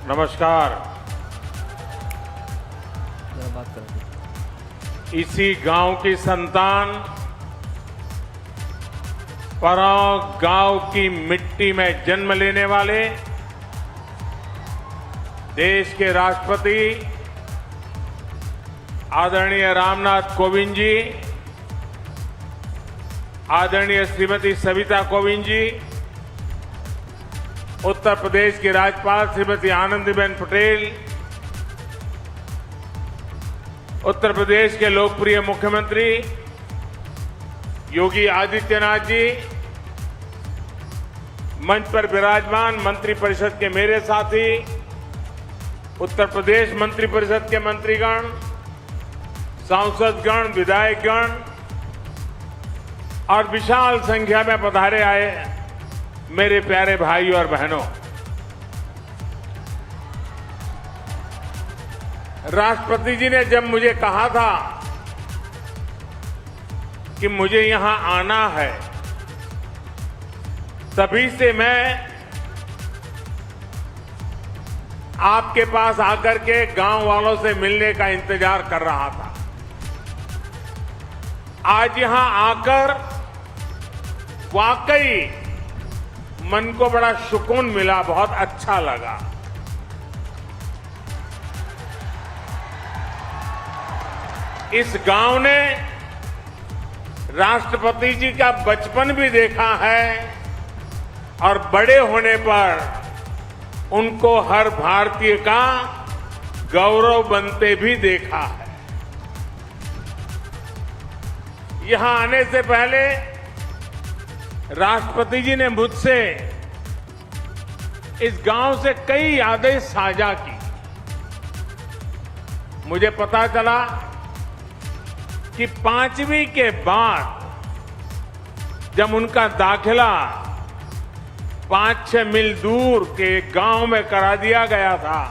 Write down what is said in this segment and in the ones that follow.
नमस्कार। बात करें इसी गांव की संतान, पराग गांव की मिट्टी में जन्म लेने वाले देश के राष्ट्रपति आदरणीय रामनाथ कोविंद जी, आदरणीय श्रीमती सविता कोविंद जी, उत्तर प्रदेश की राज्यपाल श्रीमती आनंदीबेन पटेल, उत्तर प्रदेश के लोकप्रिय मुख्यमंत्री योगी आदित्यनाथ जी, मंच पर विराजमान मंत्रिपरिषद के मेरे साथी, उत्तर प्रदेश मंत्रिपरिषद के मंत्रीगण, सांसदगण, विधायकगण और विशाल संख्या में पधारे आए मेरे प्यारे भाई और बहनों, राष्ट्रपति जी ने जब मुझे कहा था कि मुझे यहां आना है, तभी से मैं आपके पास आकर के गांव वालों से मिलने का इंतजार कर रहा था। आज यहां आकर वाकई मन को बड़ा सुकून मिला, बहुत अच्छा लगा। इस गांव ने राष्ट्रपति जी का बचपन भी देखा है और बड़े होने पर उनको हर भारतीय का गौरव बनते भी देखा है। यहां आने से पहले राष्ट्रपति जी ने मुझसे इस गांव से कई यादें साझा की। मुझे पता चला कि 5वीं के बाद जब उनका दाखिला 5-6 मील दूर के गांव में करा दिया गया था,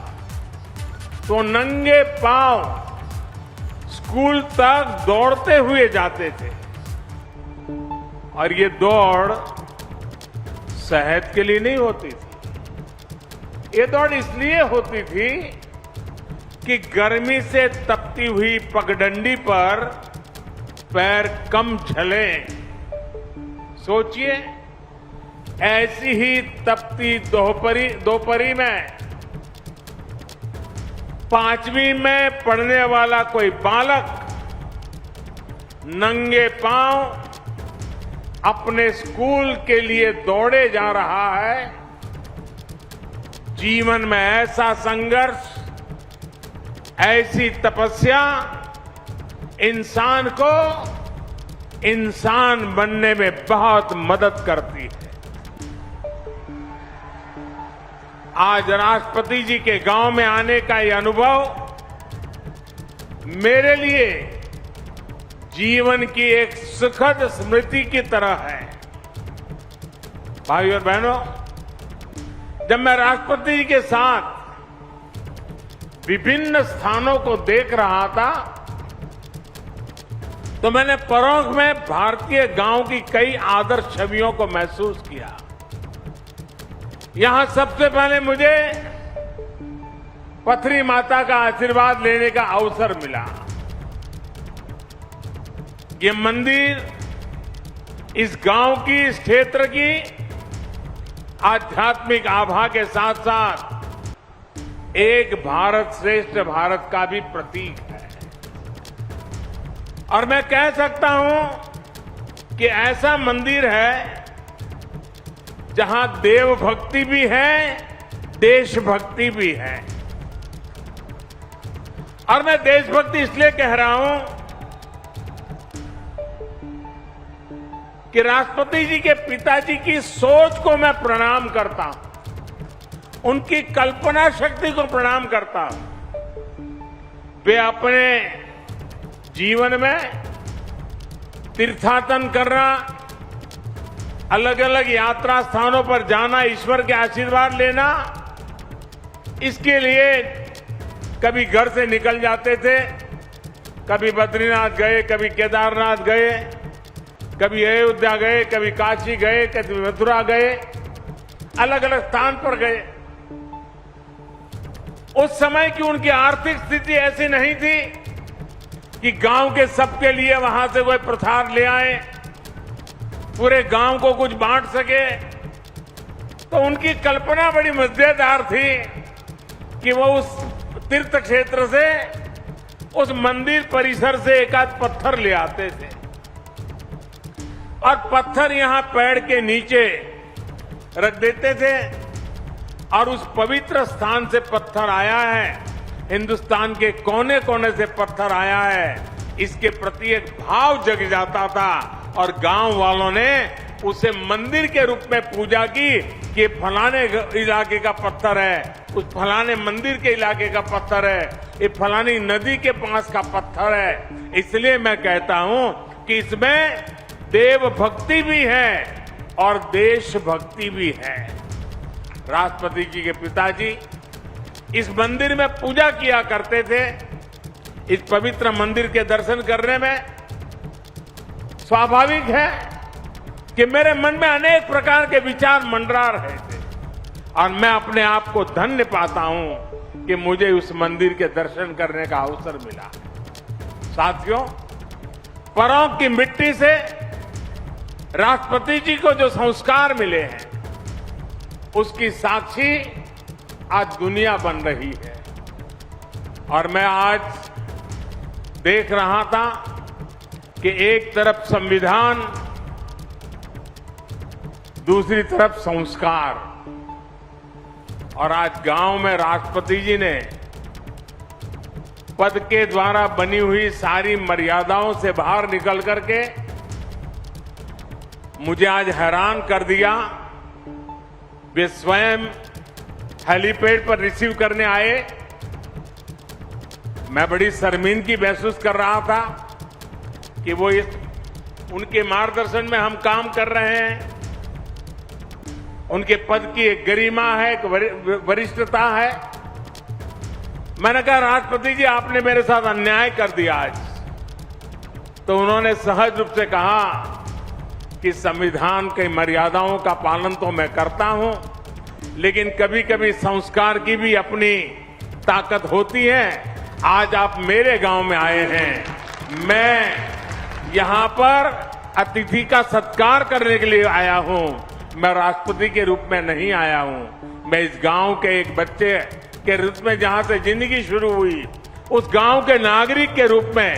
तो नंगे पांव स्कूल तक दौड़ते हुए जाते थे। और ये दौड़ सेहत के लिए नहीं होती थी, ये दौड़ इसलिए होती थी कि गर्मी से तपती हुई पगडंडी पर पैर कम झले। सोचिए, ऐसी ही तपती दोपहरी में 5वीं में पढ़ने वाला कोई बालक नंगे पांव अपने स्कूल के लिए दौड़े जा रहा है। जीवन में ऐसा संघर्ष, ऐसी तपस्या इंसान को इंसान बनने में बहुत मदद करती है। आज राष्ट्रपति जी के गांव में आने का यह अनुभव मेरे लिए जीवन की एक सुखद स्मृति की तरह है। भाइयों और बहनों, जब मैं राष्ट्रपति जी के साथ विभिन्न स्थानों को देख रहा था, तो मैंने परोक्ष में भारतीय गांव की कई आदर्श छवियों को महसूस किया। यहां सबसे पहले मुझे पथरी माता का आशीर्वाद लेने का अवसर मिला। ये मंदिर इस गांव की, इस क्षेत्र की आध्यात्मिक आभा के साथ साथ एक भारत श्रेष्ठ भारत का भी प्रतीक है। और मैं कह सकता हूं कि ऐसा मंदिर है जहां देवभक्ति भी है, देशभक्ति भी है। और मैं देशभक्ति इसलिए कह रहा हूं कि राष्ट्रपति जी के पिताजी की सोच को मैं प्रणाम करता हूं, उनकी कल्पना शक्ति को प्रणाम करता हूं। वे अपने जीवन में तीर्थाटन करना, अलग अलग यात्रा स्थानों पर जाना, ईश्वर के आशीर्वाद लेना, इसके लिए कभी घर से निकल जाते थे, कभी बद्रीनाथ गए, कभी केदारनाथ गए, कभी अयोध्या गए, कभी काशी गए, कभी मथुरा गए, अलग अलग स्थान पर गए। उस समय की उनकी आर्थिक स्थिति ऐसी नहीं थी कि गांव के सबके लिए वहां से कोई प्रसाद ले आए, पूरे गांव को कुछ बांट सके। तो उनकी कल्पना बड़ी मजेदार थी कि वो उस तीर्थ क्षेत्र से, उस मंदिर परिसर से एक आध पत्थर ले आते थे और पत्थर यहां पेड़ के नीचे रख देते थे और उस पवित्र स्थान से पत्थर आया है, हिंदुस्तान के कोने कोने से पत्थर आया है, इसके प्रति एक भाव जग जाता था और गांव वालों ने उसे मंदिर के रूप में पूजा की कि ये फलाने इलाके का पत्थर है, उस फलाने मंदिर के इलाके का पत्थर है, ये फलानी नदी के पास का पत्थर है। इसलिए मैं कहता हूं कि इसमें देव भक्ति भी है और देशभक्ति भी है। राष्ट्रपति जी के पिताजी इस मंदिर में पूजा किया करते थे। इस पवित्र मंदिर के दर्शन करने में स्वाभाविक है कि मेरे मन में अनेक प्रकार के विचार मंडरा रहे थे और मैं अपने आप को धन्य पाता हूं कि मुझे उस मंदिर के दर्शन करने का अवसर मिला। साथियों, परों की मिट्टी से राष्ट्रपति जी को जो संस्कार मिले हैं, उसकी साक्षी आज दुनिया बन रही है। और मैं आज देख रहा था कि एक तरफ संविधान, दूसरी तरफ संस्कार, और आज गांव में राष्ट्रपति जी ने पद के द्वारा बनी हुई सारी मर्यादाओं से बाहर निकल करके मुझे आज हैरान कर दिया। वे स्वयं हेलीपैड पर रिसीव करने आए। मैं बड़ी शर्मिंदगी महसूस कर रहा था कि वो उनके मार्गदर्शन में हम काम कर रहे हैं। उनके पद की एक गरिमा है, एक वरिष्ठता है। मैंने कहा, राष्ट्रपति जी, आपने मेरे साथ अन्याय कर दिया आज। तो उन्होंने सहज रूप से कहा कि संविधान की मर्यादाओं का पालन तो मैं करता हूं, लेकिन कभी कभी संस्कार की भी अपनी ताकत होती है। आज आप मेरे गांव में आए हैं, मैं यहां पर अतिथि का सत्कार करने के लिए आया हूं। मैं राष्ट्रपति के रूप में नहीं आया हूं। मैं इस गांव के एक बच्चे के रूप में, जहां से जिंदगी शुरू हुई, उस गांव के नागरिक के रूप में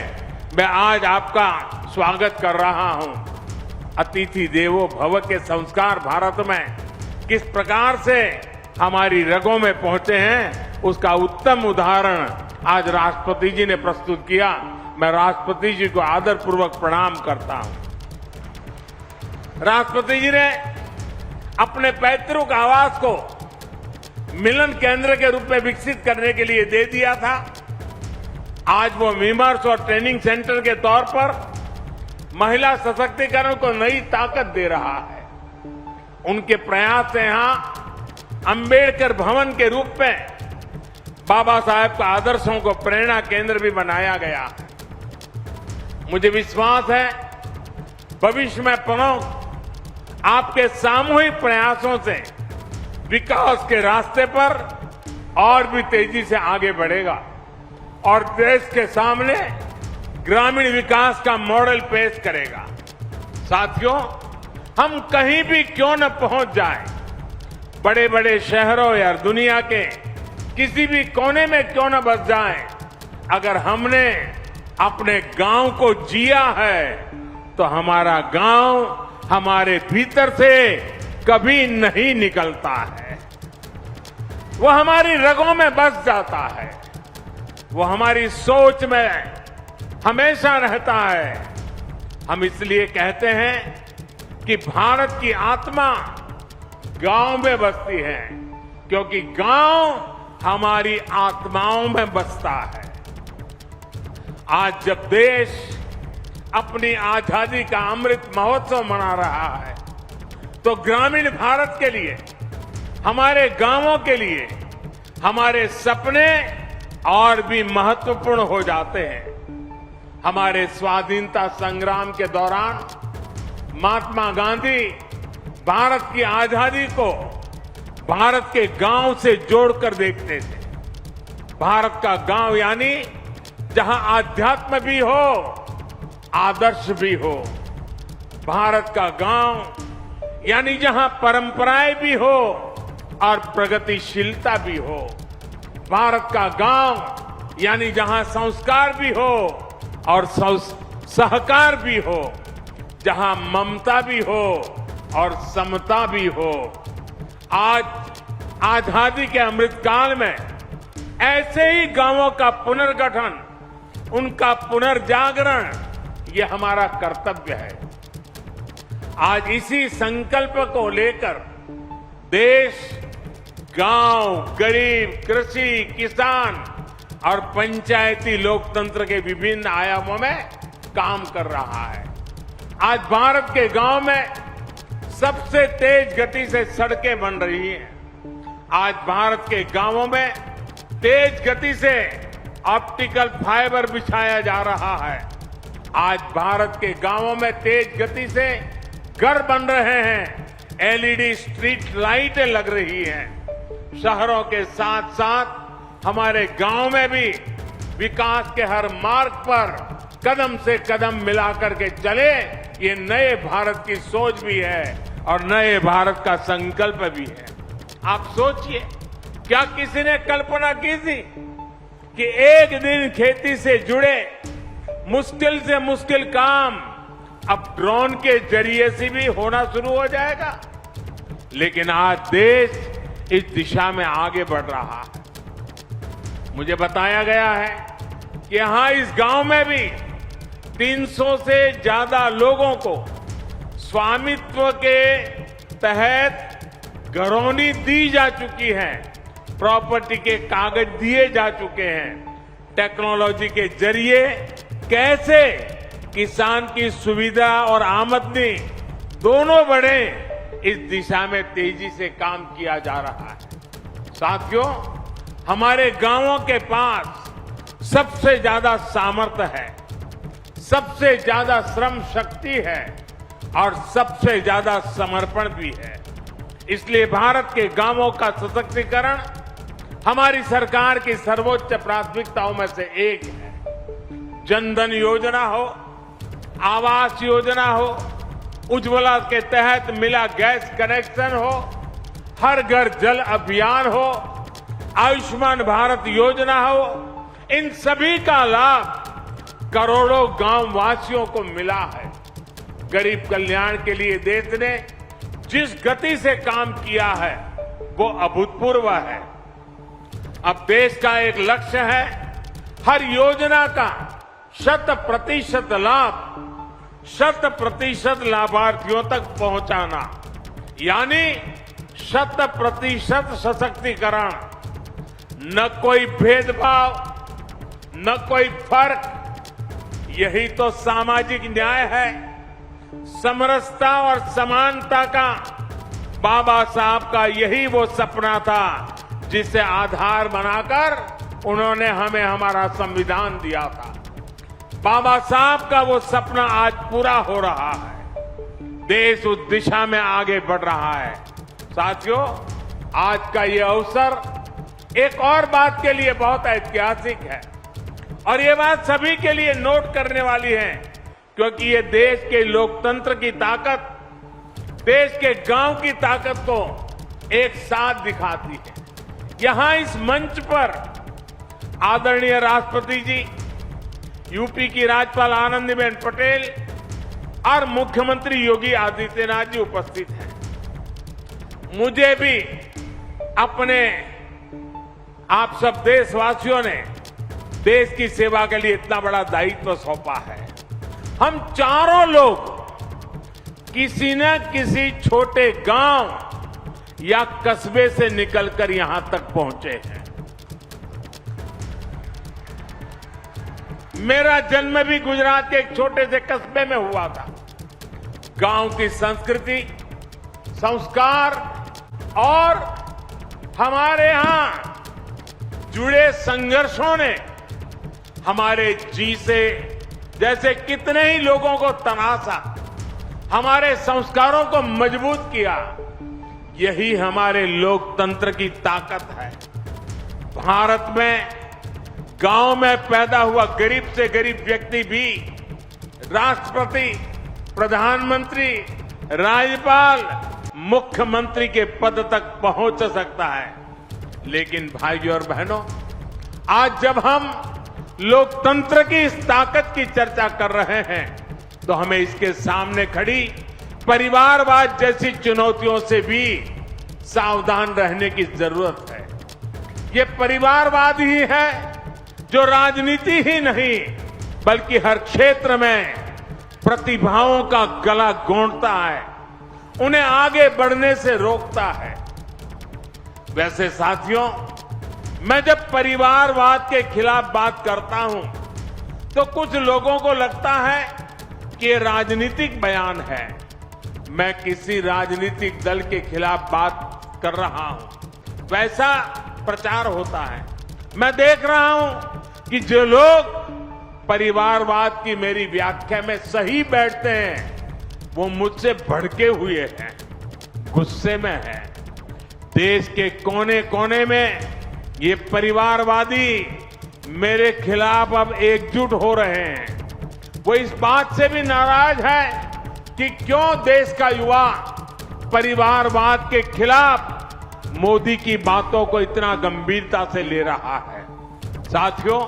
मैं आज आपका स्वागत कर रहा हूं। अतिथि देवो भव के संस्कार भारत में किस प्रकार से हमारी रगों में पहुंचे हैं, उसका उत्तम उदाहरण आज राष्ट्रपति जी ने प्रस्तुत किया। मैं राष्ट्रपति जी को आदरपूर्वक प्रणाम करता हूं। राष्ट्रपति जी ने अपने पैतृक आवास को मिलन केंद्र के रूप में विकसित करने के लिए दे दिया था। आज वो विमर्श और ट्रेनिंग सेंटर के तौर पर महिला सशक्तिकरण को नई ताकत दे रहा है। उनके प्रयास से यहां अंबेडकर भवन के रूप में बाबा साहेब का आदर्शों को प्रेरणा केंद्र भी बनाया गया है। मुझे विश्वास है भविष्य में आपके सामूहिक प्रयासों से विकास के रास्ते पर और भी तेजी से आगे बढ़ेगा और देश के सामने ग्रामीण विकास का मॉडल पेश करेगा। साथियों, हम कहीं भी क्यों न पहुंच जाएं, बड़े बड़े शहरों या दुनिया के किसी भी कोने में क्यों न बस जाएं, अगर हमने अपने गांव को जिया है तो हमारा गांव हमारे भीतर से कभी नहीं निकलता है। वो हमारी रगों में बस जाता है, वो हमारी सोच में हमेशा रहता है। हम इसलिए कहते हैं कि भारत की आत्मा गांव में बसती है, क्योंकि गांव हमारी आत्माओं में बसता है। आज जब देश अपनी आजादी का अमृत महोत्सव मना रहा है, तो ग्रामीण भारत के लिए, हमारे गांवों के लिए, हमारे सपने और भी महत्वपूर्ण हो जाते हैं। हमारे स्वाधीनता संग्राम के दौरान महात्मा गांधी भारत की आजादी को भारत के गांव से जोड़कर देखते थे। भारत का गांव यानी जहां आध्यात्म भी हो, आदर्श भी हो। भारत का गांव यानी जहां परंपराएं भी हो और प्रगतिशीलता भी हो। भारत का गांव यानी जहां संस्कार भी हो और सहकार भी हो, जहां ममता भी हो और समता भी हो। आज आजादी के अमृतकाल में ऐसे ही गांवों का पुनर्गठन, उनका पुनर्जागरण, ये हमारा कर्तव्य है। आज इसी संकल्प को लेकर देश गांव, गरीब, कृषि, किसान और पंचायती लोकतंत्र के विभिन्न आयामों में काम कर रहा है। आज भारत के गांव में सबसे तेज गति से सड़कें बन रही हैं। आज भारत के गांवों में तेज गति से ऑप्टिकल फाइबर बिछाया जा रहा है। आज भारत के गांवों में तेज गति से घर बन रहे हैं, एलईडी स्ट्रीट लाइटें लग रही हैं। शहरों के साथ साथ हमारे गांव में भी विकास के हर मार्ग पर कदम से कदम मिलाकर के चले, ये नए भारत की सोच भी है और नए भारत का संकल्प भी है। आप सोचिए, क्या किसी ने कल्पना की थी कि एक दिन खेती से जुड़े मुश्किल से मुश्किल काम अब ड्रोन के जरिए से भी होना शुरू हो जाएगा? लेकिन आज देश इस दिशा में आगे बढ़ रहा है। मुझे बताया गया है कि यहां इस गांव में भी 300 से ज्यादा लोगों को स्वामित्व के तहत घरौनी दी जा चुकी है, प्रॉपर्टी के कागज दिए जा चुके हैं। टेक्नोलॉजी के जरिए कैसे किसान की सुविधा और आमदनी दोनों बढ़े, इस दिशा में तेजी से काम किया जा रहा है। साथियों, हमारे गांवों के पास सबसे ज्यादा सामर्थ्य है, सबसे ज्यादा श्रम शक्ति है और सबसे ज्यादा समर्पण भी है। इसलिए भारत के गांवों का सशक्तिकरण हमारी सरकार की सर्वोच्च प्राथमिकताओं में से एक है। जनधन योजना हो, आवास योजना हो, उज्ज्वला के तहत मिला गैस कनेक्शन हो, हर घर जल अभियान हो, आयुष्मान भारत योजना हो, इन सभी का लाभ करोड़ों गांव वासियों को मिला है। गरीब कल्याण के लिए देश ने जिस गति से काम किया है वो अभूतपूर्व है। अब देश का एक लक्ष्य है हर योजना का 100% लाभ 100% लाभार्थियों तक पहुंचाना, यानी 100% सशक्तिकरण। न कोई भेदभाव, न कोई फर्क, यही तो सामाजिक न्याय है। समरसता और समानता का बाबा साहब का यही वो सपना था जिसे आधार बनाकर उन्होंने हमें हमारा संविधान दिया था। बाबा साहब का वो सपना आज पूरा हो रहा है। देश उस दिशा में आगे बढ़ रहा है। साथियों, आज का ये अवसर एक और बात के लिए बहुत ऐतिहासिक है और ये बात सभी के लिए नोट करने वाली है, क्योंकि ये देश के लोकतंत्र की ताकत, देश के गांव की ताकत को एक साथ दिखाती है। यहां इस मंच पर आदरणीय राष्ट्रपति जी, यूपी की राज्यपाल आनंदीबेन पटेल और मुख्यमंत्री योगी आदित्यनाथ जी उपस्थित हैं। मुझे भी अपने आप सब देशवासियों ने देश की सेवा के लिए इतना बड़ा दायित्व सौंपा है। हम चारों लोग किसी न किसी छोटे गांव या कस्बे से निकलकर यहां तक पहुंचे हैं। मेरा जन्म भी गुजरात के एक छोटे से कस्बे में हुआ था। गांव की संस्कृति, संस्कार और हमारे यहां जुड़े संघर्षों ने हमारे जी से जैसे कितने ही लोगों को तनासा, हमारे संस्कारों को मजबूत किया। यही हमारे लोकतंत्र की ताकत है। भारत में गांव में पैदा हुआ गरीब से गरीब व्यक्ति भी राष्ट्रपति, प्रधानमंत्री, राज्यपाल, मुख्यमंत्री के पद तक पहुंच सकता है। लेकिन भाइयों और बहनों, आज जब हम लोकतंत्र की इस ताकत की चर्चा कर रहे हैं तो हमें इसके सामने खड़ी परिवारवाद जैसी चुनौतियों से भी सावधान रहने की जरूरत है। ये परिवारवाद ही है जो राजनीति ही नहीं बल्कि हर क्षेत्र में प्रतिभाओं का गला घोंटता है, उन्हें आगे बढ़ने से रोकता है। वैसे साथियों, मैं जब परिवारवाद के खिलाफ बात करता हूं तो कुछ लोगों को लगता है कि ये राजनीतिक बयान है। मैं किसी राजनीतिक दल के खिलाफ बात कर रहा हूं, वैसा प्रचार होता है। मैं देख रहा हूं कि जो लोग परिवारवाद की मेरी व्याख्या में सही बैठते हैं वो मुझसे भड़के हुए हैं, गुस्से में हैं। देश के कोने कोने में ये परिवारवादी मेरे खिलाफ अब एकजुट हो रहे हैं। वो इस बात से भी नाराज है कि क्यों देश का युवा परिवारवाद के खिलाफ मोदी की बातों को इतना गंभीरता से ले रहा है। साथियों,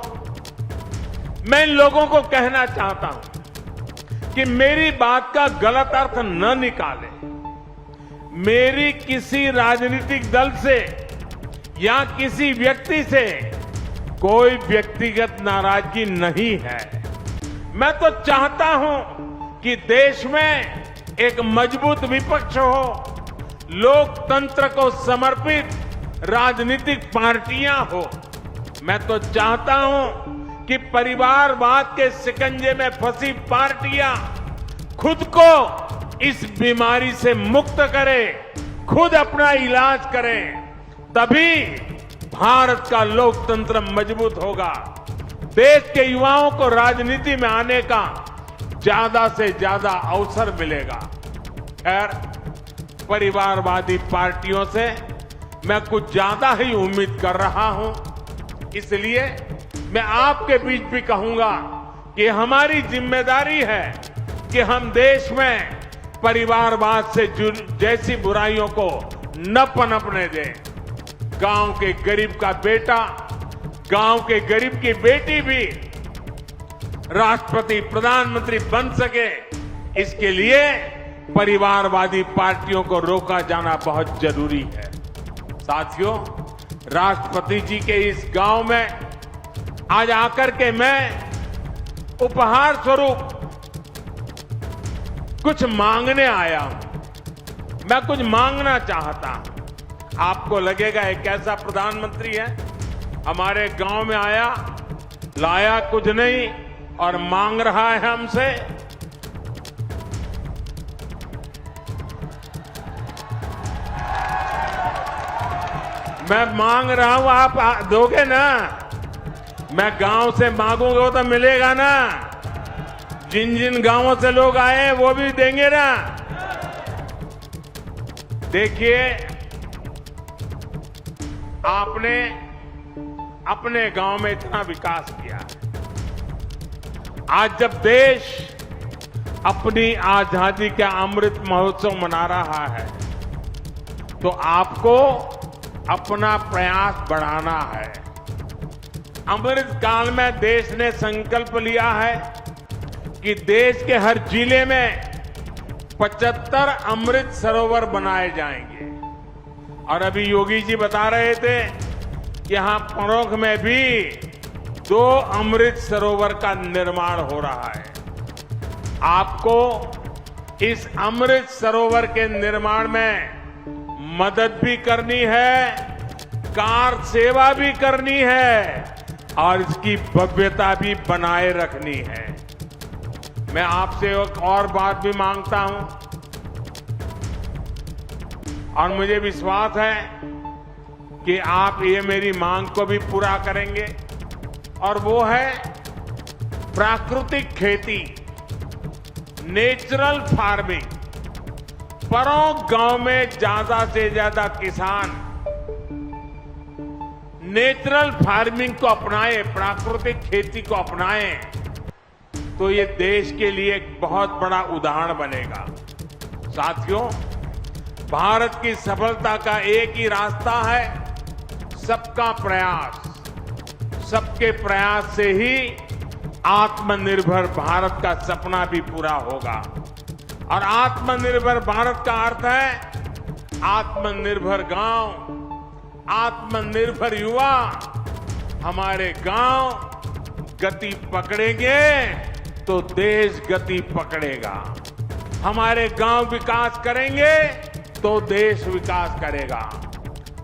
मैं इन लोगों को कहना चाहता हूं कि मेरी बात का गलत अर्थ न निकालें। मेरी किसी राजनीतिक दल से या किसी व्यक्ति से कोई व्यक्तिगत नाराजगी नहीं है। मैं तो चाहता हूं कि देश में एक मजबूत विपक्ष हो, लोकतंत्र को समर्पित राजनीतिक पार्टियां हो। मैं तो चाहता हूं कि परिवारवाद के शिकंजे में फंसी पार्टियां खुद को इस बीमारी से मुक्त करें, खुद अपना इलाज करें, तभी भारत का लोकतंत्र मजबूत होगा। देश के युवाओं को राजनीति में आने का ज्यादा से ज्यादा अवसर मिलेगा। खैर, परिवारवादी पार्टियों से मैं कुछ ज्यादा ही उम्मीद कर रहा हूं, इसलिए मैं आपके बीच भी कहूंगा कि हमारी जिम्मेदारी है कि हम देश में परिवारवाद से जैसी बुराइयों को न पनपने दें। गांव के गरीब का बेटा, गांव के गरीब की बेटी भी राष्ट्रपति, प्रधानमंत्री बन सके, इसके लिए परिवारवादी पार्टियों को रोका जाना बहुत जरूरी है। साथियों, राष्ट्रपति जी के इस गांव में आज आकर के मैं उपहार स्वरूप कुछ मांगने आया हूं। मैं कुछ मांगना चाहता हूं। आपको लगेगा एक कैसा प्रधानमंत्री है, हमारे गांव में आया, लाया कुछ नहीं और मांग रहा है हमसे। मैं मांग रहा हूं, आप दोगे ना? मैं गांव से मांगूंगा तो मिलेगा ना? जिन जिन गांवों से लोग आए हैं वो भी देंगे ना? देखिए, आपने अपने गांव में इतना विकास किया। आज जब देश अपनी आजादी का अमृत महोत्सव मना रहा है तो आपको अपना प्रयास बढ़ाना है। अमृत काल में देश ने संकल्प लिया है कि देश के हर जिले में 75 अमृत सरोवर बनाए जाएंगे। और अभी योगी जी बता रहे थे कि यहां परोख में भी 2 अमृत सरोवर का निर्माण हो रहा है। आपको इस अमृत सरोवर के निर्माण में मदद भी करनी है, कार सेवा भी करनी है और इसकी भव्यता भी बनाए रखनी है। मैं आपसे एक और बात भी मांगता हूं और मुझे विश्वास है कि आप ये मेरी मांग को भी पूरा करेंगे, और वो है प्राकृतिक खेती, नेचुरल फार्मिंग। परों गांव में ज्यादा से ज्यादा किसान नेचुरल फार्मिंग को अपनाएं, प्राकृतिक खेती को अपनाएं, तो ये देश के लिए एक बहुत बड़ा उदाहरण बनेगा। साथियों, भारत की सफलता का एक ही रास्ता है, सबका प्रयास। सबके प्रयास से ही आत्मनिर्भर भारत का सपना भी पूरा होगा। और आत्मनिर्भर भारत का अर्थ है आत्मनिर्भर गांव, आत्मनिर्भर युवा। हमारे गांव गति पकड़ेंगे तो देश गति पकड़ेगा। हमारे गांव विकास करेंगे तो देश विकास करेगा।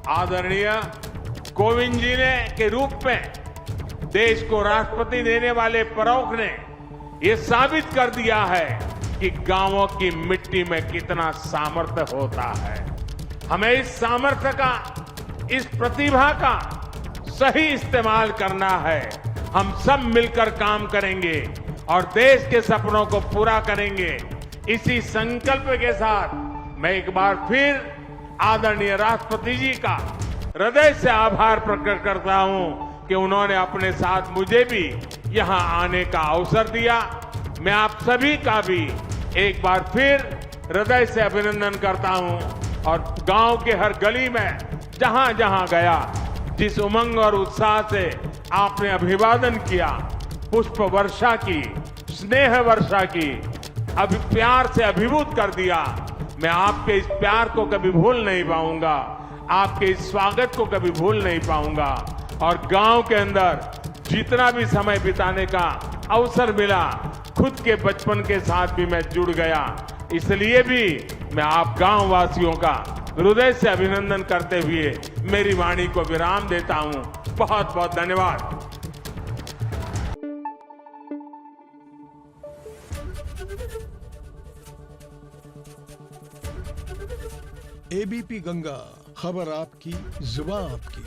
आदरणीय कोविंद जी ने के रूप में देश को राष्ट्रपति देने वाले प्रमुख ने ये साबित कर दिया है कि गांवों की मिट्टी में कितना सामर्थ्य होता है। हमें इस सामर्थ्य का, इस प्रतिभा का सही इस्तेमाल करना है। हम सब मिलकर काम करेंगे और देश के सपनों को पूरा करेंगे। इसी संकल्प के साथ मैं एक बार फिर आदरणीय राष्ट्रपति जी का हृदय से आभार प्रकट करता हूं कि उन्होंने अपने साथ मुझे भी यहां आने का अवसर दिया। मैं आप सभी का भी एक बार फिर हृदय से अभिनंदन करता हूं और गांव के हर गली में जहां जहां गया, जिस उमंग और उत्साह से आपने अभिवादन किया, पुष्प वर्षा की, स्नेह वर्षा की, प्यार से अभिभूत कर दिया, मैं आपके इस प्यार को कभी भूल नहीं पाऊंगा, आपके इस स्वागत को कभी भूल नहीं पाऊंगा। और गांव के अंदर जितना भी समय बिताने का अवसर मिला, खुद के बचपन के साथ भी मैं जुड़ गया। इसलिए भी मैं आप गांव वासियों का हृदय से अभिनंदन करते हुए मेरी वाणी को विराम देता हूं। बहुत बहुत धन्यवाद। एबीपी गंगा, खबर आपकी, जुबान आपकी।